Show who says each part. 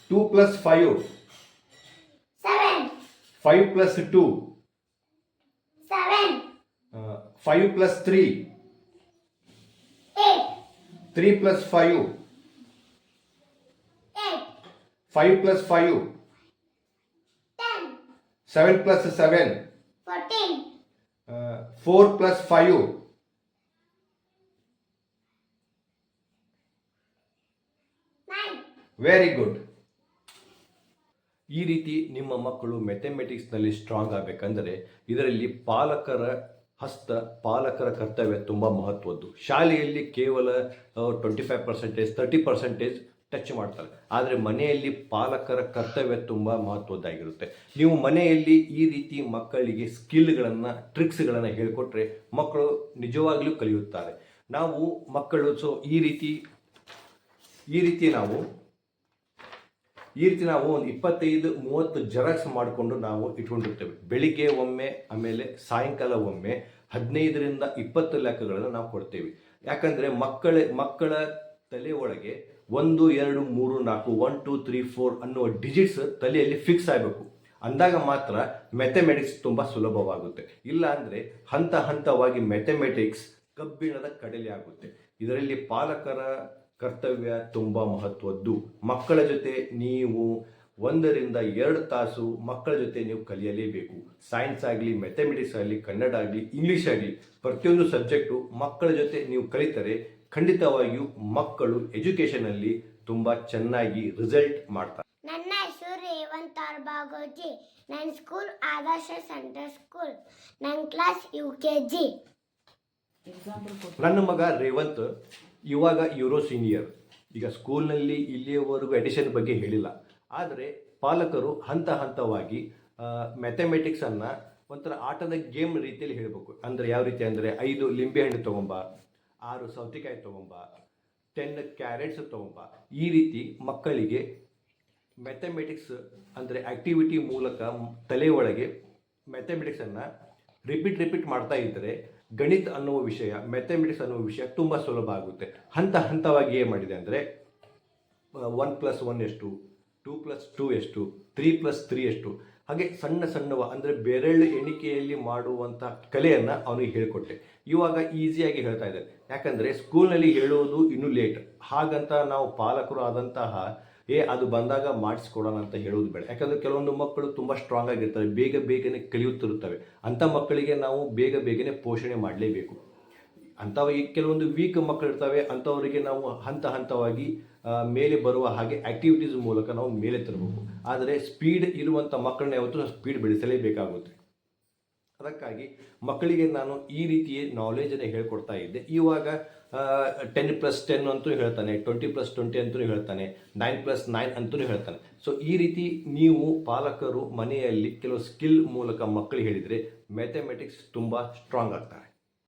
Speaker 1: 2 plus 5.
Speaker 2: 7.
Speaker 1: 5 plus 2.
Speaker 2: 7.
Speaker 1: 5 plus 3.
Speaker 2: 8.
Speaker 1: 3 plus 5.
Speaker 2: 8.
Speaker 1: 5 plus 5.
Speaker 2: 10.
Speaker 1: 7 plus 7.
Speaker 2: 14.
Speaker 1: 4 plus 5.
Speaker 2: 9.
Speaker 1: Very good. ಈ ರೀತಿ ನಿಮ್ಮ ಮಕ್ಕಳು ಮ್ಯಾಥಮೆಟಿಕ್ಸ್ನಲ್ಲಿ ಸ್ಟ್ರಾಂಗ್ ಆಗಬೇಕಂದರೆ ಇದರಲ್ಲಿ ಪಾಲಕರ ಹಸ್ತ, ಪಾಲಕರ ಕರ್ತವ್ಯ ತುಂಬ ಮಹತ್ವದ್ದು. ಶಾಲೆಯಲ್ಲಿ ಕೇವಲ 25%, 30% ಟಚ್ ಮಾಡ್ತಾರೆ, ಆದರೆ ಮನೆಯಲ್ಲಿ ಪಾಲಕರ ಕರ್ತವ್ಯ ತುಂಬ ಮಹತ್ವದ್ದಾಗಿರುತ್ತೆ. ನೀವು ಮನೆಯಲ್ಲಿ ಈ ರೀತಿ ಮಕ್ಕಳಿಗೆ ಸ್ಕಿಲ್ಗಳನ್ನು, ಟ್ರಿಕ್ಸ್ಗಳನ್ನು ಹೇಳಿಕೊಟ್ರೆ ಮಕ್ಕಳು ನಿಜವಾಗ್ಲೂ ಕಲಿಯುತ್ತಾರೆ. ನಾವು ಮಕ್ಕಳು ಈ ರೀತಿ ನಾವು ಒಂದು 25-30 ಜೆರಾಕ್ಸ್ ಮಾಡಿಕೊಂಡು ನಾವು ಇಟ್ಕೊಂಡಿರ್ತೇವೆ. ಬೆಳಿಗ್ಗೆ ಒಮ್ಮೆ, ಆಮೇಲೆ ಸಾಯಂಕಾಲ ಒಮ್ಮೆ 15ರಿಂದ 20 ಲೆಕ್ಕಗಳನ್ನು ನಾವು ಕೊಡ್ತೇವೆ. ಯಾಕಂದರೆ ಮಕ್ಕಳ ತಲೆ ಒಳಗೆ 1 2 3 4 1 2 3 4 ಅನ್ನುವ ಡಿಜಿಟ್ಸ್ ತಲೆಯಲ್ಲಿ ಫಿಕ್ಸ್ ಆಗಬೇಕು. ಅಂದಾಗ ಮಾತ್ರ ಮ್ಯಾಥಮೆಟಿಕ್ಸ್ ತುಂಬ ಸುಲಭವಾಗುತ್ತೆ. ಇಲ್ಲ ಅಂದರೆ ಹಂತ ಹಂತವಾಗಿ ಮ್ಯಾಥಮೆಟಿಕ್ಸ್ ಕಬ್ಬಿಣದ ಕಡಲೆ ಆಗುತ್ತೆ. ಇದರಲ್ಲಿ ಪಾಲಕರ ಕರ್ತವ್ಯ ತುಂಬ ಮಹತ್ವದ್ದು. ಮಕ್ಕಳ ಜೊತೆ ನೀವು 1 ರಿಂದ 2 ತಾಸು ಮಕ್ಕಳ ಜೊತೆ ನೀವು ಕಲಿಯಲೇಬೇಕು. ಸೈನ್ಸ್ ಆಗಲಿ, ಮ್ಯಾಥಮೆಟಿಕ್ಸ್ ಆಗಲಿ, ಕನ್ನಡ ಆಗಲಿ, ಇಂಗ್ಲೀಷ್ ಆಗಲಿ, ಪ್ರತಿಯೊಂದು ಸಬ್ಜೆಕ್ಟು ಮಕ್ಕಳ ಜೊತೆ ನೀವು ಕಲಿತರೆ ಖಂಡಿತವಾಗಿಯೂ ಮಕ್ಕಳು ಎಜುಕೇಷನಲ್ಲಿ ತುಂಬ ಚೆನ್ನಾಗಿ ರಿಸಲ್ಟ್ ಮಾಡ್ತಾರೆ.
Speaker 2: ನನ್ನ ಹೆಸರು ರೇವಂತ್ ಬಾಗೋಜಿ. ನನ್ನ ಸ್ಕೂಲ್ ಆದರ್ಶ ಸೆಂಟರ್ ಸ್ಕೂಲ್. ನನ್ನ ಕ್ಲಾಸ್ UKG.
Speaker 1: ನನ್ನ ಮಗ ರೇವಂತ್ ಇವಾಗ ಯೂರೋ ಸೀನಿಯರ್. ಈಗ ಸ್ಕೂಲ್ನಲ್ಲಿ ಇಲ್ಲಿಯವರೆಗೂ ಎಡಿಷನ್ ಬಗ್ಗೆ ಹೇಳಿಲ್ಲ, ಆದರೆ ಪಾಲಕರು ಹಂತ ಹಂತವಾಗಿ ಮ್ಯಾಥಮೆಟಿಕ್ಸನ್ನು ಒಂಥರ ಆಟದ ಗೇಮ್ ರೀತಿಯಲ್ಲಿ ಹೇಳಬೇಕು. ಅಂದರೆ ಯಾವ ರೀತಿ ಅಂದರೆ 5 ಲಿಂಬೆಹಣ್ಣು ತೊಗೊಂಬ, 6 ಸೌತೆಕಾಯಿ ತೊಗೊಂಬ, 10 ಕ್ಯಾರೆಟ್ಸ್ ತೊಗೊಂಬ. ಈ ರೀತಿ ಮಕ್ಕಳಿಗೆ ಮ್ಯಾಥಮೆಟಿಕ್ಸ್ ಅಂದರೆ ಆ್ಯಕ್ಟಿವಿಟಿ ಮೂಲಕ ತಲೆ ಒಳಗೆ ಮ್ಯಾಥಮೆಟಿಕ್ಸನ್ನು ರಿಪೀಟ್ ಮಾಡ್ತಾ ಇದ್ದರೆ ಗಣಿತ ಅನ್ನುವ ವಿಷಯ, ಮ್ಯಾಥಮೆಟಿಕ್ಸ್ ಅನ್ನುವ ವಿಷಯ ತುಂಬ ಸುಲಭ ಆಗುತ್ತೆ. ಹಂತ ಹಂತವಾಗಿ ಏನು ಮಾಡಿದೆ ಅಂದರೆ 1 + 1 ಎಷ್ಟು, 2 + 2 ಎಷ್ಟು, 3 + 3 ಎಷ್ಟು, ಹಾಗೆ ಸಣ್ಣವ ಅಂದರೆ ಬೆರಳು ಎಣಿಕೆಯಲ್ಲಿ ಮಾಡುವಂಥ ಕಲೆಯನ್ನು ಅವನಿಗೆ ಹೇಳಿಕೊಟ್ಟೆ. ಇವಾಗ ಈಸಿಯಾಗಿ ಹೇಳ್ತಾ ಇದ್ದಾರೆ. ಯಾಕಂದರೆ ಸ್ಕೂಲ್ನಲ್ಲಿ ಹೇಳೋದು ಇನ್ನೂ ಲೇಟ್. ಹಾಗಂತ ನಾವು ಪಾಲಕರು ಆದಂತಹ ಅದು ಬಂದಾಗ ಮಾಡಿಸ್ಕೊಡೋಣ ಅಂತ ಹೇಳೋದು ಬೇಡ. ಯಾಕಂದರೆ ಕೆಲವೊಂದು ಮಕ್ಕಳು ತುಂಬ ಸ್ಟ್ರಾಂಗ್ ಆಗಿರ್ತವೆ, ಬೇಗನೆ ಕಲಿಯುತ್ತಿರುತ್ತವೆ. ಅಂಥ ಮಕ್ಕಳಿಗೆ ನಾವು ಬೇಗನೆ ಪೋಷಣೆ ಮಾಡಲೇಬೇಕು. ಅಂಥವಾಗಿ ಕೆಲವೊಂದು ವೀಕ್ ಮಕ್ಕಳು ಇರ್ತವೆ, ಅಂಥವರಿಗೆ ನಾವು ಹಂತ ಹಂತವಾಗಿ ಮೇಲೆ ಬರುವ ಹಾಗೆ ಆ್ಯಕ್ಟಿವಿಟೀಸ್ ಮೂಲಕ ನಾವು ಮೇಲೆ ತರಬೇಕು. ಆದರೆ ಸ್ಪೀಡ್ ಇರುವಂಥ ಮಕ್ಕಳನ್ನ ಯಾವತ್ತೂ ಸ್ಪೀಡ್ ಬೆಳೆಸಲೇಬೇಕಾಗುತ್ತೆ. ಅದಕ್ಕಾಗಿ ಮಕ್ಕಳಿಗೆ ನಾನು ಈ ರೀತಿಯ ನಾಲೆಜನ್ನು ಹೇಳ್ಕೊಡ್ತಾ ಇದ್ದೆ. ಇವಾಗ 10 + 10 ಅಂತೂ ಹೇಳ್ತಾನೆ, 20 + 20 ಅಂತೂ ಹೇಳ್ತಾನೆ, 9 + 9 ಅಂತೂ ಹೇಳ್ತಾನೆ. ಸೊ ಈ ರೀತಿ ನೀವು ಪಾಲಕರು ಮನೆಯಲ್ಲಿ ಕೆಲವು ಸ್ಕಿಲ್ ಮೂಲಕ ಮಕ್ಕಳಿಗೆ ಹೇಳಿದರೆ ಮ್ಯಾಥಮೆಟಿಕ್ಸ್ ತುಂಬ ಸ್ಟ್ರಾಂಗ್ ಆಗ್ತಾರೆ.